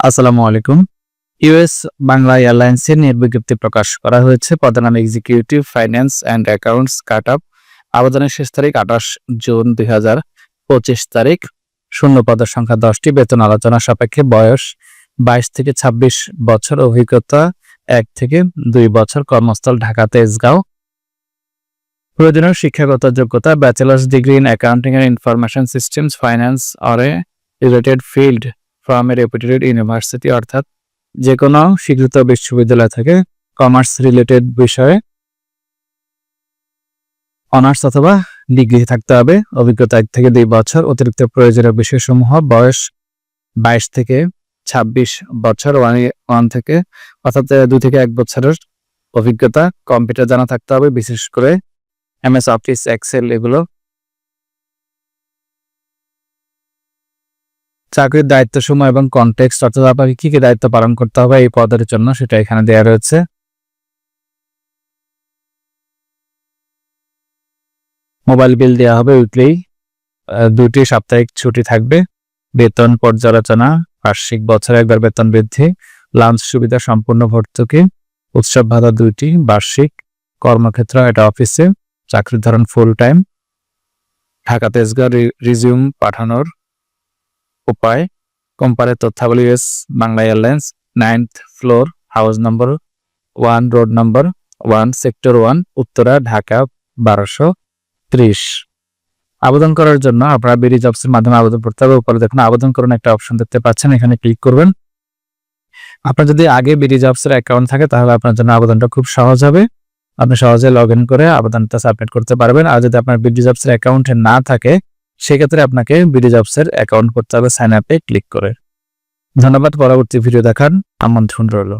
আসসালামু আলাইকুম। ইউএস বাংলা এয়ারলাইন্সের নিয়োগ বিজ্ঞপ্তি প্রকাশ করা হয়েছে। পদের নাম এক্সিকিউটিভ ফাইন্যান্স অ্যান্ড অ্যাকাউন্টস কাট-আপ। আবেদনের শেষ তারিখ ২৮ জুন ২০২৫ তারিখ। শূন্য পদের সংখ্যা ১০টি। বেতন আলোচনা সাপেক্ষে। বয়স ২২ থেকে ২৬ বছর। অভিজ্ঞতা ১ থেকে ২ বছর। কর্মস্থল ঢাকা তেজগাঁও। প্রয়োজনীয় শিক্ষাগত যোগ্যতা bachelors degree in accounting and information systems finance or a related field from a reputed university, অর্থাৎ যে কোনো স্বীকৃত বিশ্ববিদ্যালয় থেকে কমার্স রিলেটেড বিষয়ে অনার্স অথবা ডিগ্রি থাকতে হবে। অভিজ্ঞতা ১ থেকে ২ বছর। অতিরিক্ত প্রয়োজনীয় বিষয়সমূহ বয়স ২২ থেকে ২৬ বছর, 1 থেকে অর্থাৎ ২ থেকে ১ বছরের অভিজ্ঞতা। কম্পিউটার জানা থাকতে হবে, বিশেষ করে এমএস অফিস, এক্সেল এগুলো। চাকরির দায়িত্বসমূহ এবং কনটেক্সট, অর্থাৎ আপনাকে কি কি দায়িত্ব পালন করতে হবে এই পদের জন্য সেটা এখানে দেওয়া রয়েছে। মোবাইল বিল দেওয়া হবে উইকলি। ২টি সাপ্তাহিক ছুটি থাকবে। বেতন পর্যালোচনা বার্ষিক, বছরে একবার বেতন বৃদ্ধি। লাঞ্চ সুবিধা, সম্পূর্ণ ভর্তুকি। উৎসব ভাতা ২টি বার্ষিক। কর্মক্ষেত্র এটা অফিসে। চাকরির ধরন full time. Dhaka Tejgaon. Resume পাঠানোর উপায়। কোম্পানির তথ্যাবলী US Bangla airlines, 9th floor, house number 1, road number 1, sector 1, Uttara, Dhaka ১২৩০। আবেদন করার জন্য আপনারা বিডি জবসের মাধ্যমে আবেদন করতে হবে। উপরে দেখুন আবেদন করুন একটা অপশন দেখতে পাচ্ছেন, এখানে ক্লিক করবেন। আপনার যদি আগে বিডি জবসের অ্যাকাউন্ট থাকে তাহলে আপনার জন্য আবেদনটা খুব সহজ হবে। আপনি সহজে লগ ইন করে আবেদনটা সাবমিট করতে পারবেন। আর যদি আপনার বিডি জবসের অ্যাকাউন্টে না থাকে সেক্ষেত্রে আপনাকে বিডি জবসের অ্যাকাউন্ট করতে হবে সাইন আপে ক্লিক করে। ধন্যবাদ। পরবর্তী ভিডিও দেখার আমন্ত্রণ রইল।